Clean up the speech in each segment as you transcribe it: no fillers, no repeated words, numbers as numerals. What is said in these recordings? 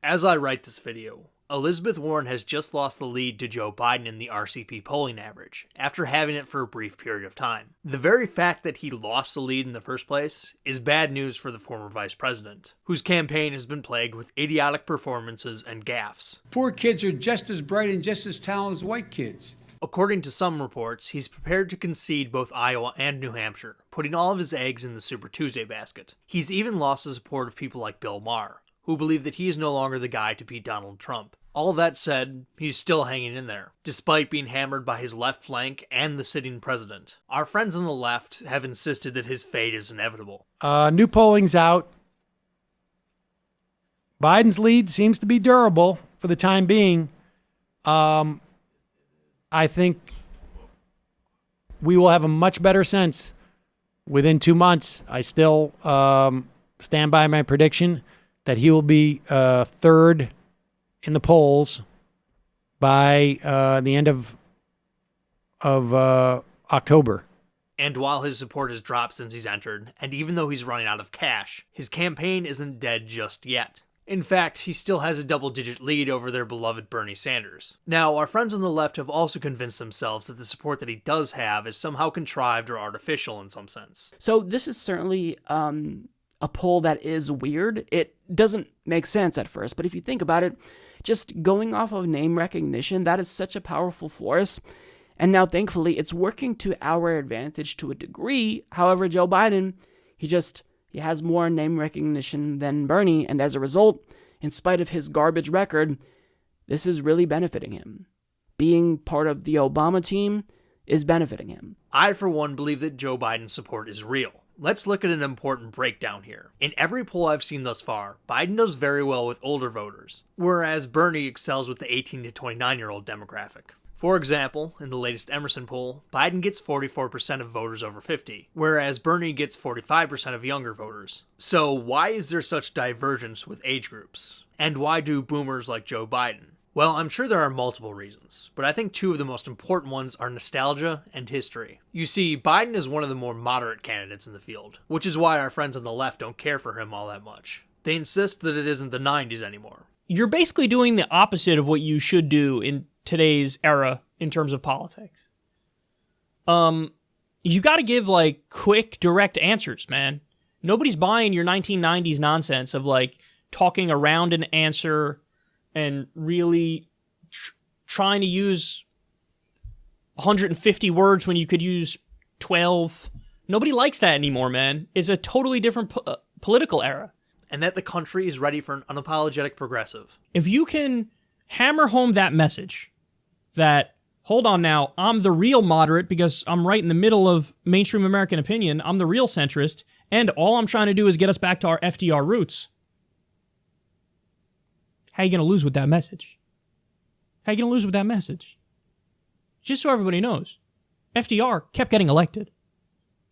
As I write this video, Elizabeth Warren has just lost the lead to Joe Biden in the RCP polling average, after having it for a brief period of time. The very fact that he lost the lead in the first place is bad news for the former vice president, whose campaign has been plagued with idiotic performances and gaffes. Poor kids are just as bright and just as talented as white kids. According to some reports, he's prepared to concede both Iowa and New Hampshire, putting all of his eggs in the Super Tuesday basket. He's even lost the support of people like Bill Maher, who believe that he is no longer the guy to beat Donald Trump. All that said, he's still hanging in there, despite being hammered by his left flank and the sitting president. Our friends on the left have insisted that his fate is inevitable. New polling's out. Biden's lead seems to be durable for the time being. I think we will have a much better sense within 2 months. I still stand by my prediction that he will be third in the polls by the end of October. And while his support has dropped since he's entered, and even though he's running out of cash, his campaign isn't dead just yet. In fact, he still has a double-digit lead over their beloved Bernie Sanders. Now, our friends on the left have also convinced themselves that the support that he does have is somehow contrived or artificial in some sense. So this is certainly a poll that is weird. It doesn't make sense at first, but if you think about it, just going off of name recognition, that is such a powerful force. And now, thankfully, it's working to our advantage to a degree. However, Joe Biden, he has more name recognition than Bernie, and as a result, in spite of his garbage record, this is really benefiting him. Being part of the Obama team is benefiting him. I, for one, believe that Joe Biden's support is real. Let's look at an important breakdown here. In every poll I've seen thus far, Biden does very well with older voters, whereas Bernie excels with the 18 to 29-year-old demographic. For example, in the latest Emerson poll, Biden gets 44% of voters over 50, whereas Bernie gets 45% of younger voters. So why is there such divergence with age groups? And why do boomers like Joe Biden? Well, I'm sure there are multiple reasons, but I think two of the most important ones are nostalgia and history. You see, Biden is one of the more moderate candidates in the field, which is why our friends on the left don't care for him all that much. They insist that it isn't the 90s anymore. You're basically doing the opposite of what you should do in today's era in terms of politics. You got to give quick, direct answers, man. Nobody's buying your 1990s nonsense of talking around an answer and really trying to use 150 words when you could use 12. Nobody likes that anymore, man. It's a totally different political era. And that the country is ready for an unapologetic progressive. If you can hammer home that message that, hold on now, I'm the real moderate because I'm right in the middle of mainstream American opinion, I'm the real centrist, and all I'm trying to do is get us back to our FDR roots. How are you going to lose with that message? How are you going to lose with that message? Just so everybody knows, FDR kept getting elected.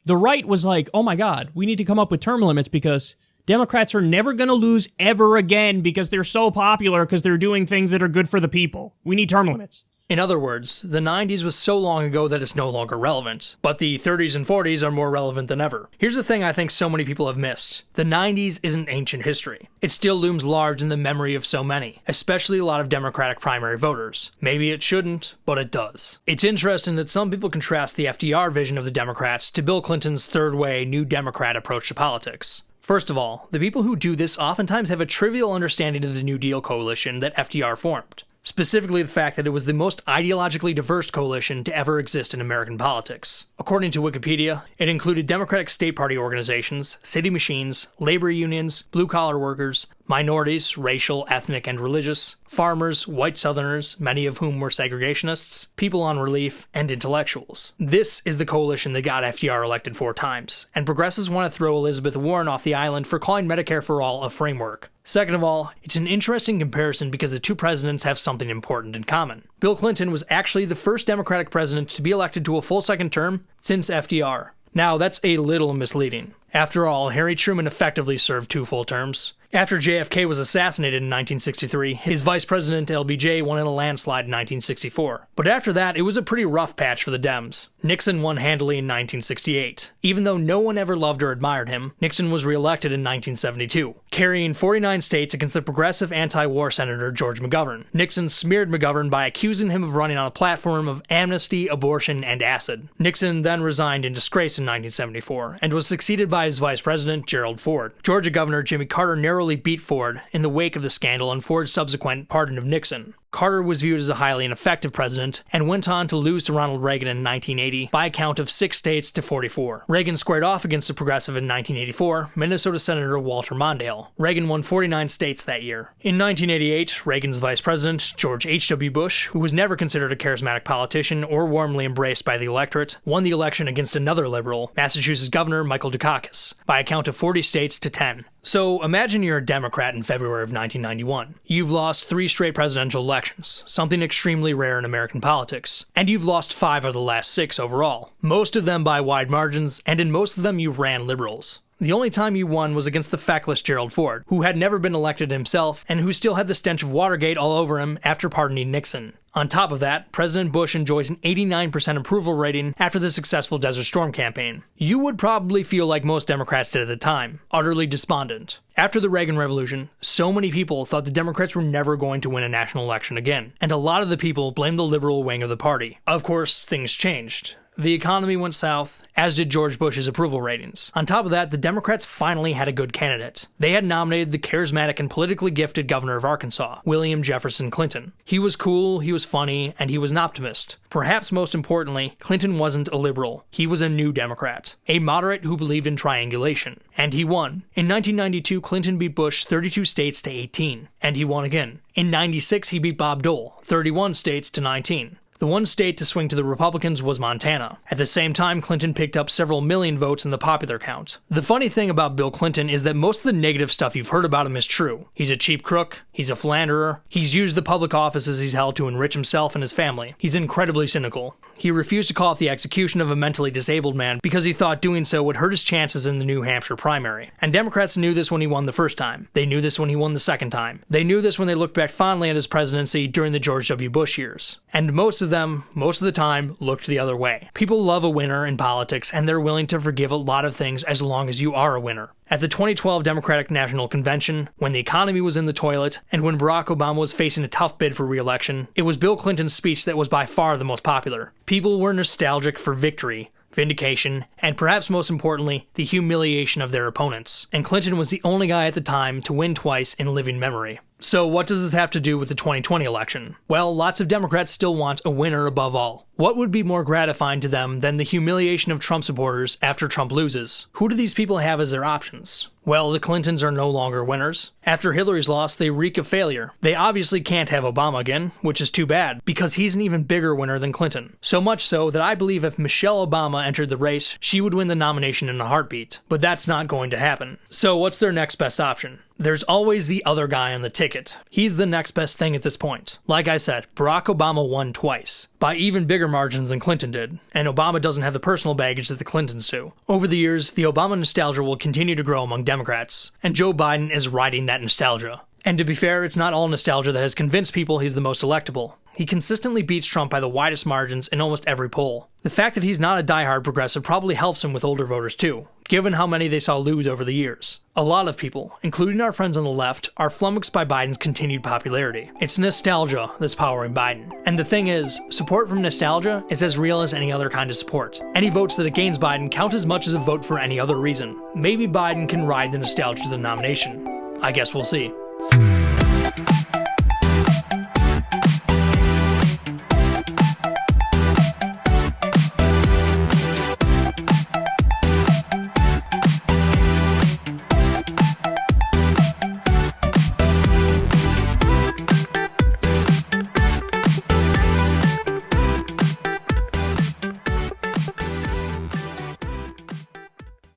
The right was like, oh my God, we need to come up with term limits because Democrats are never going to lose ever again because they're so popular because they're doing things that are good for the people. We need term limits. In other words, the 90s was so long ago that it's no longer relevant, but the 30s and 40s are more relevant than ever. Here's the thing I think so many people have missed. The 90s isn't ancient history. It still looms large in the memory of so many, especially a lot of Democratic primary voters. Maybe it shouldn't, but it does. It's interesting that some people contrast the FDR vision of the Democrats to Bill Clinton's third way, New Democrat approach to politics. First of all, the people who do this oftentimes have a trivial understanding of the New Deal coalition that FDR formed. Specifically the fact that it was the most ideologically diverse coalition to ever exist in American politics. According to Wikipedia, it included Democratic state party organizations, city machines, labor unions, blue-collar workers, minorities, racial, ethnic, and religious, farmers, white Southerners, many of whom were segregationists, people on relief, and intellectuals. This is the coalition that got FDR elected 4 times, and progressives want to throw Elizabeth Warren off the island for calling Medicare for All a framework. Second of all, it's an interesting comparison because the two presidents have something important in common. Bill Clinton was actually the first Democratic president to be elected to a full second term since FDR. Now, that's a little misleading. After all, Harry Truman effectively served 2 full terms. After JFK was assassinated in 1963, his vice president LBJ won in a landslide in 1964. But after that, it was a pretty rough patch for the Dems. Nixon won handily in 1968. Even though no one ever loved or admired him, Nixon was re-elected in 1972, carrying 49 states against the progressive anti-war Senator George McGovern. Nixon smeared McGovern by accusing him of running on a platform of amnesty, abortion, and acid. Nixon then resigned in disgrace in 1974, and was succeeded by his vice president, Gerald Ford. Georgia Governor Jimmy Carter narrowly beat Ford in the wake of the scandal and Ford's subsequent pardon of Nixon. Carter was viewed as a highly ineffective president and went on to lose to Ronald Reagan in 1980 by a count of 6 states to 44. Reagan squared off against the progressive in 1984, Minnesota Senator Walter Mondale. Reagan won 49 states that year. In 1988, Reagan's vice president, George H.W. Bush, who was never considered a charismatic politician or warmly embraced by the electorate, won the election against another liberal, Massachusetts Governor Michael Dukakis, by a count of 40 states to 10. So imagine you're a Democrat in February of 1991. You've lost 3 straight presidential elections, something extremely rare in American politics, and you've lost 5 of the last 6 overall, most of them by wide margins, and in most of them you ran liberals. The only time you won was against the feckless Gerald Ford, who had never been elected himself and who still had the stench of Watergate all over him after pardoning Nixon. On top of that, President Bush enjoys an 89% approval rating after the successful Desert Storm campaign. You would probably feel like most Democrats did at the time, utterly despondent. After the Reagan Revolution, so many people thought the Democrats were never going to win a national election again, and a lot of the people blamed the liberal wing of the party. Of course, things changed. The economy went south, as did George Bush's approval ratings. On top of that, the Democrats finally had a good candidate. They had nominated the charismatic and politically gifted governor of Arkansas, William Jefferson Clinton. He was cool, he was funny, and he was an optimist. Perhaps most importantly, Clinton wasn't a liberal. He was a new Democrat, a moderate who believed in triangulation. And he won. In 1992, Clinton beat Bush 32 states to 18, and he won again. In 96, he beat Bob Dole, 31 states to 19. The one state to swing to the Republicans was Montana. At the same time, Clinton picked up several million votes in the popular count. The funny thing about Bill Clinton is that most of the negative stuff you've heard about him is true. He's a cheap crook, he's a philanderer, he's used the public offices he's held to enrich himself and his family. He's incredibly cynical. He refused to call it the execution of a mentally disabled man because he thought doing so would hurt his chances in the New Hampshire primary. And Democrats knew this when he won the first time. They knew this when he won the second time. They knew this when they looked back fondly at his presidency during the George W. Bush years. And most of the time, looked the other way. People love a winner in politics, and they're willing to forgive a lot of things as long as you are a winner. At the 2012 Democratic National Convention, when the economy was in the toilet, and when Barack Obama was facing a tough bid for re-election, it was Bill Clinton's speech that was by far the most popular. People were nostalgic for victory, vindication, and perhaps most importantly, the humiliation of their opponents. And Clinton was the only guy at the time to win twice in living memory. So what does this have to do with the 2020 election? Well, lots of Democrats still want a winner above all. What would be more gratifying to them than the humiliation of Trump supporters after Trump loses? Who do these people have as their options? Well, the Clintons are no longer winners. After Hillary's loss, they reek of failure. They obviously can't have Obama again, which is too bad, because he's an even bigger winner than Clinton. So much so that I believe if Michelle Obama entered the race, she would win the nomination in a heartbeat. But that's not going to happen. So what's their next best option? There's always the other guy on the ticket. He's the next best thing at this point. Like I said, Barack Obama won twice, by even bigger margins than Clinton did, and Obama doesn't have the personal baggage that the Clintons do. Over the years, the Obama nostalgia will continue to grow among Democrats, and Joe Biden is riding that nostalgia. And to be fair, it's not all nostalgia that has convinced people he's the most electable. He consistently beats Trump by the widest margins in almost every poll. The fact that he's not a diehard progressive probably helps him with older voters too, given how many they saw lose over the years. A lot of people, including our friends on the left, are flummoxed by Biden's continued popularity. It's nostalgia that's powering Biden. And the thing is, support from nostalgia is as real as any other kind of support. Any votes that it gains Biden count as much as a vote for any other reason. Maybe Biden can ride the nostalgia to the nomination. I guess we'll see.